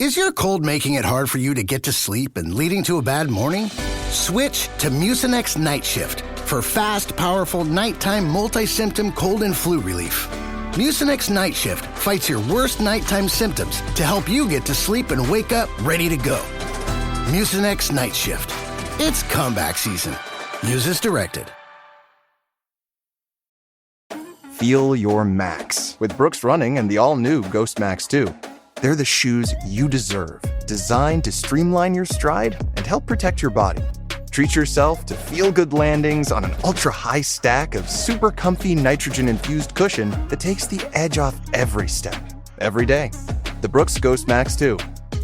Is your cold making it hard for you to get to sleep and leading to a bad morning? Switch to Mucinex Night Shift for fast, powerful nighttime multi-symptom cold and flu relief. Mucinex Night Shift fights your worst nighttime symptoms to help you get to sleep and wake up ready to go. Mucinex Night Shift. It's comeback season. Use as directed. Feel your max with Brooks Running and the all-new Ghost Max 2. They're the shoes you deserve, designed to streamline your stride and help protect your body. Treat yourself to feel-good landings on an ultra-high stack of super comfy nitrogen-infused cushion that takes the edge off every step, every day. The Brooks Ghost Max 2.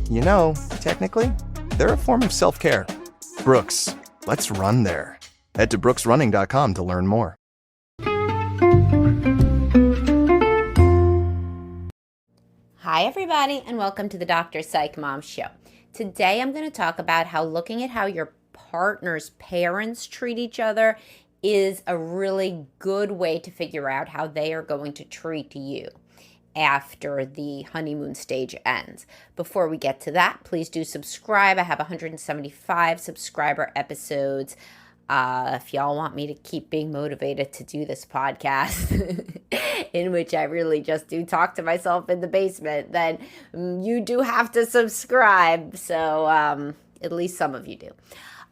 You know, technically, they're a form of self-care. Brooks, let's run there. Head to brooksrunning.com to learn more. Hi everybody, and welcome to the Dr. Psych Mom Show. Today I'm going to talk about how looking at how your partner's parents treat each other is a really good way to figure out how they are going to treat you after the honeymoon stage ends. Before we get to that, please do subscribe. I have 175 subscriber episodes. If y'all want me to keep being motivated to do this podcast, in which I really just do talk to myself in the basement, then you do have to subscribe. So at least some of you do.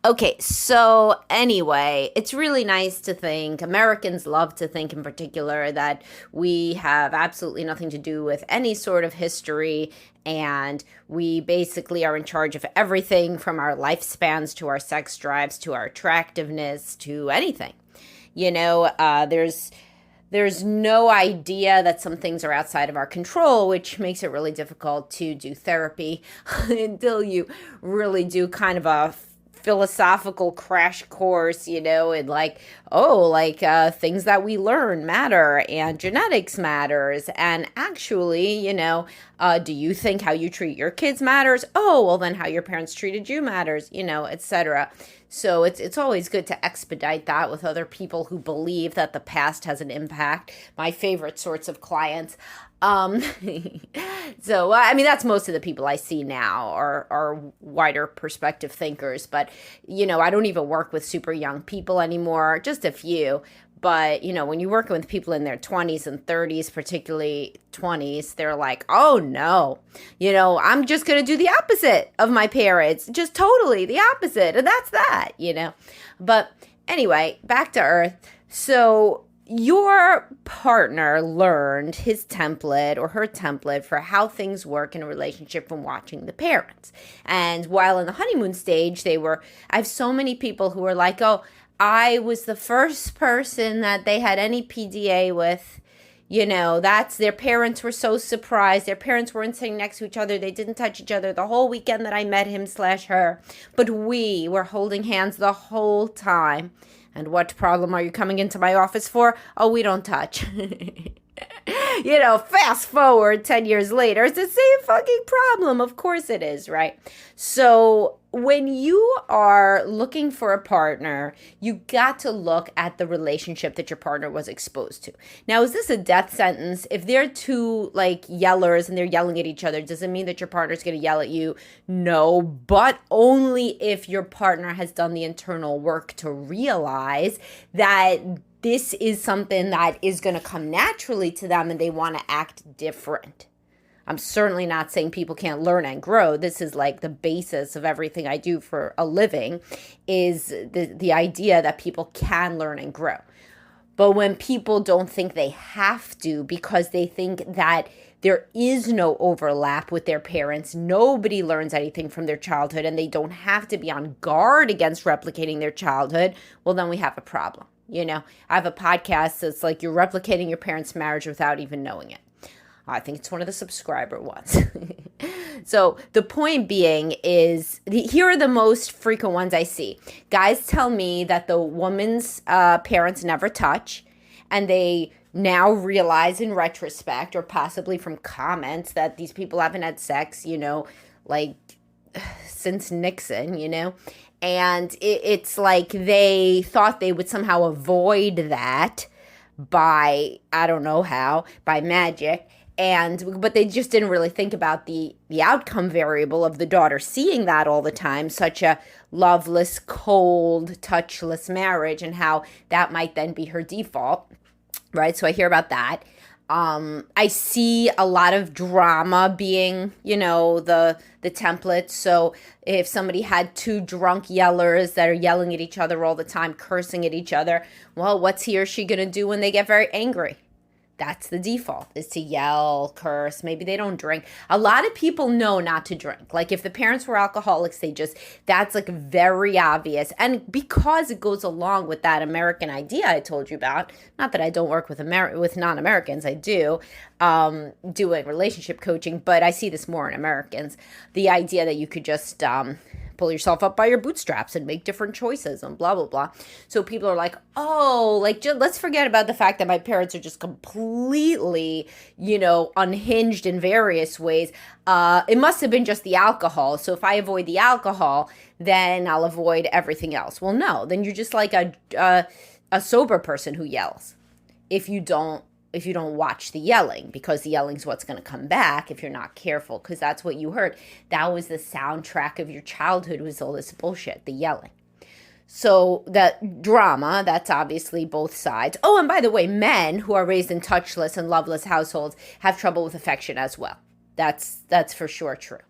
Okay, so anyway, it's really nice to think, Americans love to think in particular, that we have absolutely nothing to do with any sort of history, and we basically are in charge of everything from our lifespans to our sex drives to our attractiveness to anything. You know, there's no idea that some things are outside of our control, which makes it really difficult to do therapy until you really do kind of a philosophical crash course, you know, and things that we learn matter and genetics matters. And actually, you know, do you think how you treat your kids matters? Oh, well, then how your parents treated you matters, you know, etc. So it's always good to expedite that with other people who believe that the past has an impact. My favorite sorts of clients. So, I mean, that's most of the people I see now are wider perspective thinkers. But, you know, I don't even work with super young people anymore, just a few. But, you know, when you're working with people in their 20s and 30s, particularly 20s, they're like, oh, no, you know, I'm just going to do the opposite of my parents, just totally the opposite. And that's that, you know. But anyway, back to earth. So your partner learned his template or her template for how things work in a relationship from watching the parents. And while in the honeymoon stage, I have so many people who are like, oh, I was the first person that they had any PDA with. You know, their parents were so surprised. Their parents weren't sitting next to each other. They didn't touch each other the whole weekend that I met him/her. But we were holding hands the whole time. And what problem are you coming into my office for? Oh, we don't touch. You know, fast forward 10 years later, it's the same fucking problem. Of course it is, right? So when you are looking for a partner, you got to look at the relationship that your partner was exposed to. Now, is this a death sentence? If they're two like yellers and they're yelling at each other, does it mean that your partner's going to yell at you? No, but only if your partner has done the internal work to realize that this is something that is going to come naturally to them and they want to act different. I'm certainly not saying people can't learn and grow. This is like the basis of everything I do for a living, is the idea that people can learn and grow. But when people don't think they have to because they think that there is no overlap with their parents, nobody learns anything from their childhood, and they don't have to be on guard against replicating their childhood, well, then we have a problem. You know, I have a podcast that's like you're replicating your parents' marriage without even knowing it. I think it's one of the subscriber ones. So the point being is, here are the most frequent ones I see. Guys tell me that the woman's parents never touch, and they now realize in retrospect, or possibly from comments, that these people haven't had sex, you know, like since Nixon, you know. And it's like they thought they would somehow avoid that by, I don't know how, by magic. But they just didn't really think about the outcome variable of the daughter seeing that all the time, such a loveless, cold, touchless marriage, and how that might then be her default, right? So I hear about that. I see a lot of drama being, the template. So if somebody had two drunk yellers that are yelling at each other all the time, cursing at each other, well, what's he or she going to do when they get very angry? That's the default, is to yell, curse. Maybe they don't drink. A lot of people know not to drink. Like if the parents were alcoholics, that's like very obvious. And because it goes along with that American idea I told you about, not that I don't work with non-Americans, I do, doing relationship coaching, but I see this more in Americans. The idea that you could just pull yourself up by your bootstraps and make different choices and blah, blah, blah. So people are like, let's forget about the fact that my parents are just completely, unhinged in various ways. It must have been just the alcohol. So if I avoid the alcohol, then I'll avoid everything else. Well, no, then you're just like a sober person who yells. If you don't watch the yelling, because the yelling's what's going to come back if you're not careful, because that's what you heard. That was the soundtrack of your childhood, was all this bullshit, the yelling. So that drama, that's obviously both sides. Oh, and by the way, men who are raised in touchless and loveless households have trouble with affection as well. That's for sure true.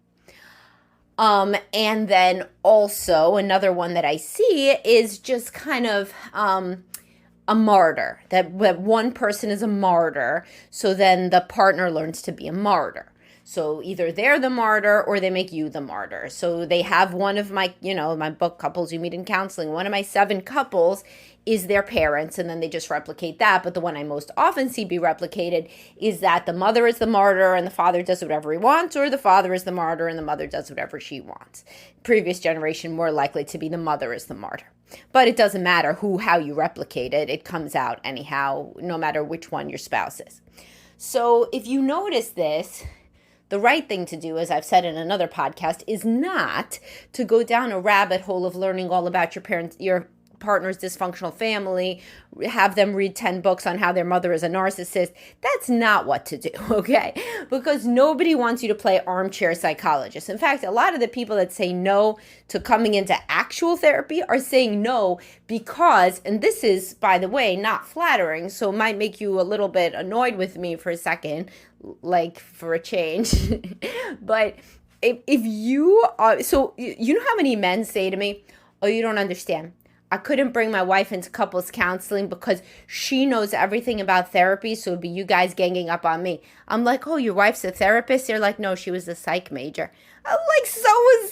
And then also another one that I see is just kind of a martyr, that one person is a martyr, so then the partner learns to be a martyr. So either they're the martyr or they make you the martyr. So they have one of my, my book, Couples You Meet in Counseling, one of my 7 couples is their parents, and then they just replicate that. But the one I most often see be replicated is that the mother is the martyr and the father does whatever he wants, or the father is the martyr and the mother does whatever she wants. Previous generation, more likely to be the mother is the martyr. But it doesn't matter how you replicate it. It comes out anyhow, no matter which one your spouse is. So if you notice this, the right thing to do, as I've said in another podcast, is not to go down a rabbit hole of learning all about your partner's dysfunctional family, have them read 10 books on how their mother is a narcissist. That's not what to do, okay? Because nobody wants you to play armchair psychologist. In fact, a lot of the people that say no to coming into actual therapy are saying no because, and this is, by the way, not flattering, so it might make you a little bit annoyed with me for a second, like for a change. But if you are, so you know how many men say to me, oh, you don't understand. I couldn't bring my wife into couples counseling because she knows everything about therapy, so it'd be you guys ganging up on me. I'm like, oh, your wife's a therapist? They're like, no, she was a psych major. I'm like, so was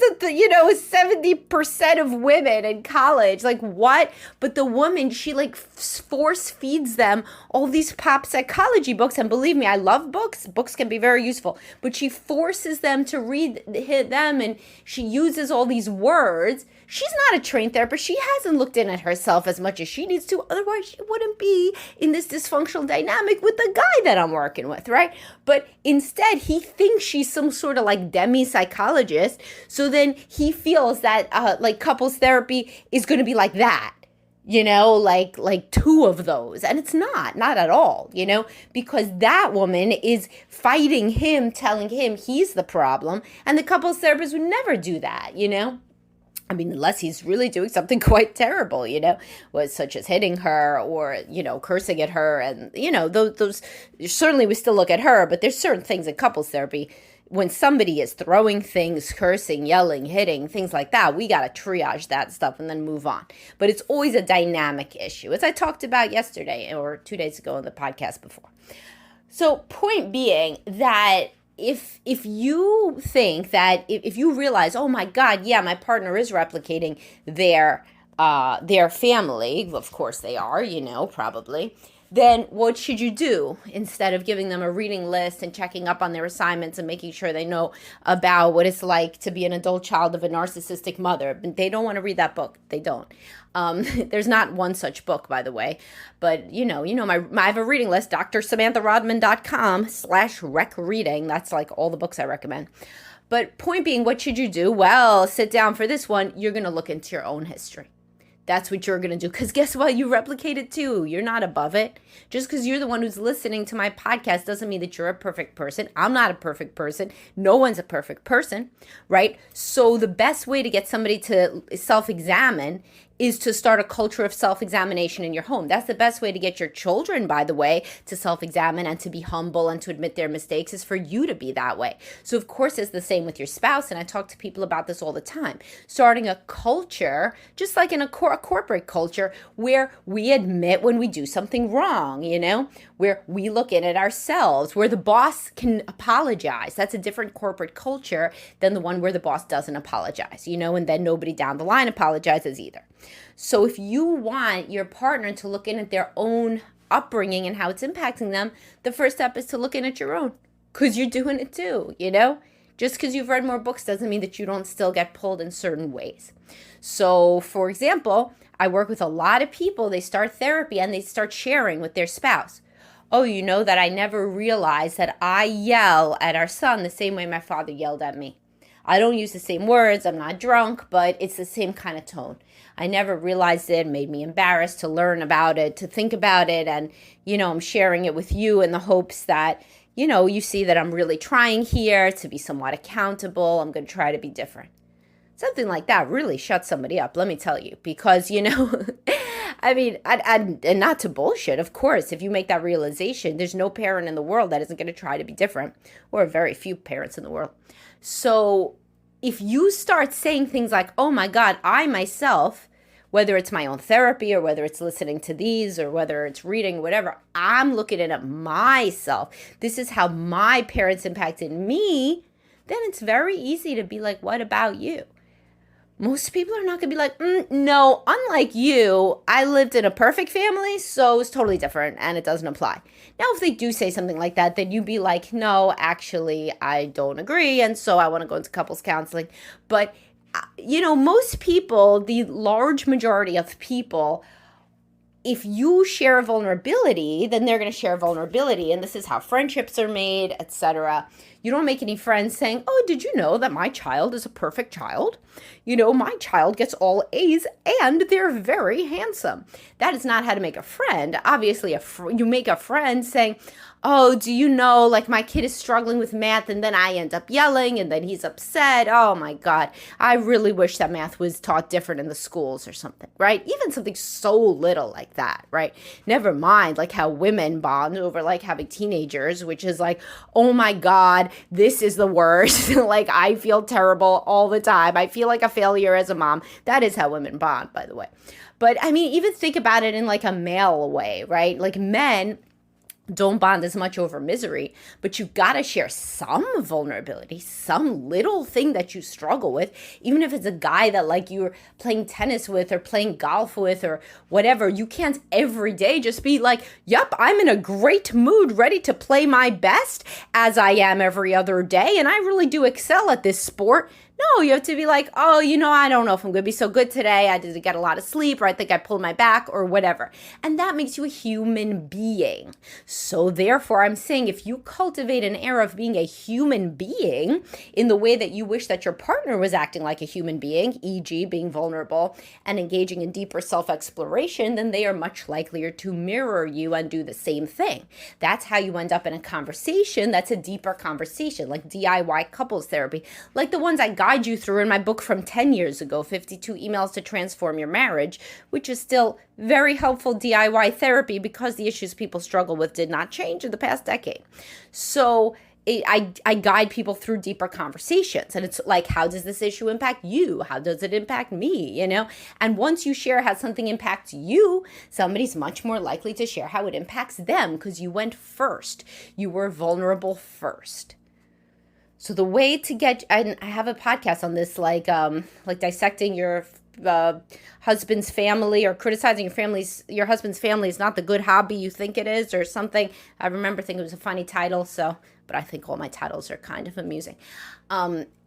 70% of women in college. Like, what? But the woman, she force feeds them all these pop psychology books. And believe me, I love books. Books can be very useful. But she forces them to read them, and she uses all these words. She's not a trained therapist. She hasn't looked in at herself as much as she needs to. Otherwise, she wouldn't be in this dysfunctional dynamic with the guy that I'm working with, right? But instead, he thinks she's some sort of demi-psychologist. So then he feels that couples therapy is going to be like that. Like 2 of those. And it's not at all, because that woman is fighting him, telling him he's the problem. And the couples therapist would never do that, I mean, unless he's really doing something quite terrible, such as hitting her or, cursing at her. And, those certainly we still look at her, but there's certain things in couples therapy. When somebody is throwing things, cursing, yelling, hitting, things like that, we got to triage that stuff and then move on. But it's always a dynamic issue, as I talked about yesterday or 2 days ago in the podcast before. So point being that if you think that if you realize, oh my God, yeah, my partner is replicating their family, of course they are, probably, then what should you do instead of giving them a reading list and checking up on their assignments and making sure they know about what it's like to be an adult child of a narcissistic mother? They don't want to read that book. They don't. There's not one such book, by the way. But, I have a reading list, drsamantharodman.com/rec reading. That's all the books I recommend. But point being, what should you do? Well, sit down for this one. You're going to look into your own history. that's what you're going to do. Because guess what? You replicate it too. You're not above it. Just because you're the one who's listening to my podcast doesn't mean that you're a perfect person. I'm not a perfect person. No one's a perfect person, right? So the best way to get somebody to self-examine is to start a culture of self-examination in your home. That's the best way to get your children, by the way, to self-examine and to be humble and to admit their mistakes, is for you to be that way. So of course it's the same with your spouse, and I talk to people about this all the time. Starting a culture, just like in a corporate culture, where we admit when we do something wrong, where we look in at ourselves, where the boss can apologize. That's a different corporate culture than the one where the boss doesn't apologize, and then nobody down the line apologizes either. So if you want your partner to look in at their own upbringing and how it's impacting them, the first step is to look in at your own, because you're doing it too, Just because you've read more books doesn't mean that you don't still get pulled in certain ways. So, for example, I work with a lot of people. They start therapy and they start sharing with their spouse. Oh, that I never realized that I yell at our son the same way my father yelled at me. I don't use the same words. I'm not drunk, but it's the same kind of tone. I never realized it. It made me embarrassed to learn about it, to think about it. And, I'm sharing it with you in the hopes that, you see that I'm really trying here to be somewhat accountable. I'm going to try to be different. Something like that really shuts somebody up, let me tell you, because, I mean, and not to bullshit, of course, if you make that realization, there's no parent in the world that isn't going to try to be different, or very few parents in the world. So if you start saying things like, oh my God, I myself, whether it's my own therapy or whether it's listening to these or whether it's reading, whatever, I'm looking at myself. This is how my parents impacted me. Then it's very easy to be like, what about you? Most people are not going to be like, no, unlike you, I lived in a perfect family, so it's totally different and it doesn't apply. Now, if they do say something like that, then you'd be like, no, actually, I don't agree, and so I want to go into couples counseling. But, most people, the large majority of people, if you share vulnerability, then they're going to share vulnerability, and this is how friendships are made, etc. You don't make any friends saying, oh, did you know that my child is a perfect child? My child gets all A's and they're very handsome. That is not how to make a friend. Obviously, you make a friend saying, oh, do you know, like my kid is struggling with math and then I end up yelling and then he's upset. Oh my God, I really wish that math was taught different in the schools or something, right? Even something so little like that, right? Never mind like how women bond over like having teenagers, which is like, oh my God, this is the worst. Like I feel terrible all the time. I feel like a failure as a mom. That is how women bond, by the way. But I mean, even think about it in like a male way, right? Like men don't bond as much over misery, but you got to share some vulnerability, some little thing that you struggle with, even if it's a guy that like you're playing tennis with or playing golf with or whatever. You can't every day just be like, yep, I'm in a great mood, ready to play my best as I am every other day. And I really do excel at this sport. No, you have to be like, oh, I don't know if I'm going to be so good today. I didn't get a lot of sleep, or I think I pulled my back or whatever. And that makes you a human being. So therefore, I'm saying if you cultivate an air of being a human being in the way that you wish that your partner was acting like a human being, e.g. being vulnerable and engaging in deeper self-exploration, then they are much likelier to mirror you and do the same thing. That's how you end up in a conversation that's a deeper conversation, like DIY couples therapy, like the ones I guide you through in my book from 10 years ago, 52 Emails to Transform Your Marriage, which is still very helpful DIY therapy because the issues people struggle with did not change in the past decade. So I guide people through deeper conversations. And it's like, how does this issue impact you? How does it impact me? And once you share how something impacts you, somebody's much more likely to share how it impacts them because you went first. You were vulnerable first. So the way to get, and I have a podcast on this, like dissecting your husband's family or criticizing your husband's family is not the good hobby you think it is or something. I remember thinking it was a funny title, but I think all my titles are kind of amusing.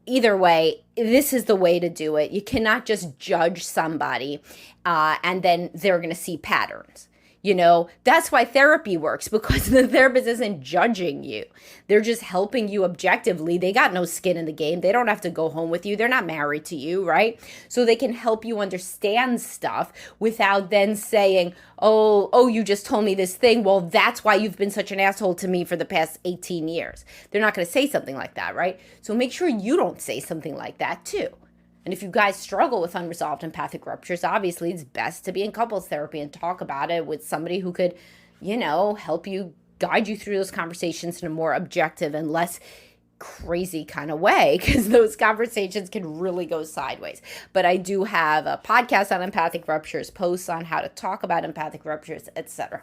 Either way, this is the way to do it. You cannot just judge somebody and then they're going to see patterns. That's why therapy works, because the therapist isn't judging you. They're just helping you objectively. They got no skin in the game. They don't have to go home with you. They're not married to you, right? So they can help you understand stuff without then saying, oh, you just told me this thing. Well, that's why you've been such an asshole to me for the past 18 years. They're not going to say something like that, right? So make sure you don't say something like that too. And if you guys struggle with unresolved empathic ruptures, obviously it's best to be in couples therapy and talk about it with somebody who could, help you, guide you through those conversations in a more objective and less crazy kind of way, because those conversations can really go sideways. But I do have a podcast on empathic ruptures, posts on how to talk about empathic ruptures, etc.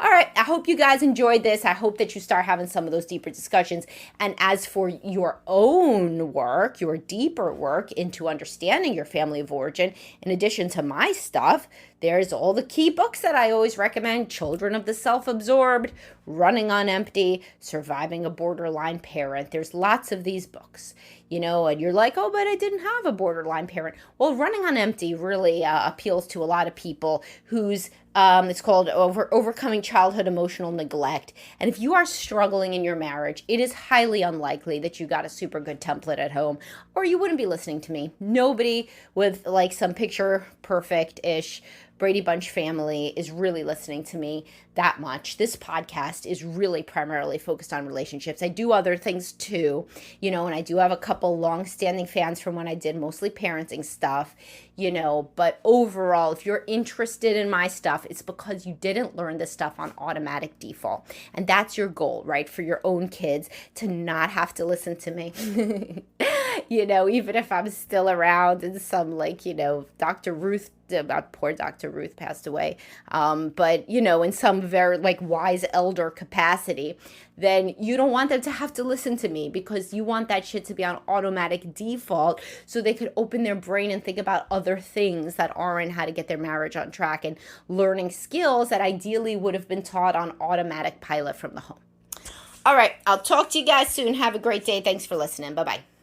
All right, I hope you guys enjoyed this. I hope that you start having some of those deeper discussions. And as for your own work, your deeper work into understanding your family of origin, in addition to my stuff, there's all the key books that I always recommend: Children of the Self-Absorbed, Running on Empty, Surviving a Borderline Parent. There's lots of these books, and you're like, oh, but I didn't have a borderline parent. Well, Running on Empty really appeals to a lot of people whose it's called Overcoming Childhood Emotional Neglect. And if you are struggling in your marriage, it is highly unlikely that you got a super good template at home, or you wouldn't be listening to me. Nobody with like some picture perfect-ish Brady Bunch family is really listening to me that much. This podcast is really primarily focused on relationships. I do other things too, and I do have a couple long-standing fans from when I did mostly parenting stuff, but overall, if you're interested in my stuff, it's because you didn't learn this stuff on automatic default. And that's your goal, right? For your own kids to not have to listen to me. Even if I'm still around and some Dr. Ruth, poor Dr. Ruth passed away, but in some very wise elder capacity, then you don't want them to have to listen to me, because you want that shit to be on automatic default so they could open their brain and think about other things that aren't how to get their marriage on track and learning skills that ideally would have been taught on automatic pilot from the home. All right, I'll talk to you guys soon. Have a great day. Thanks for listening. Bye-bye.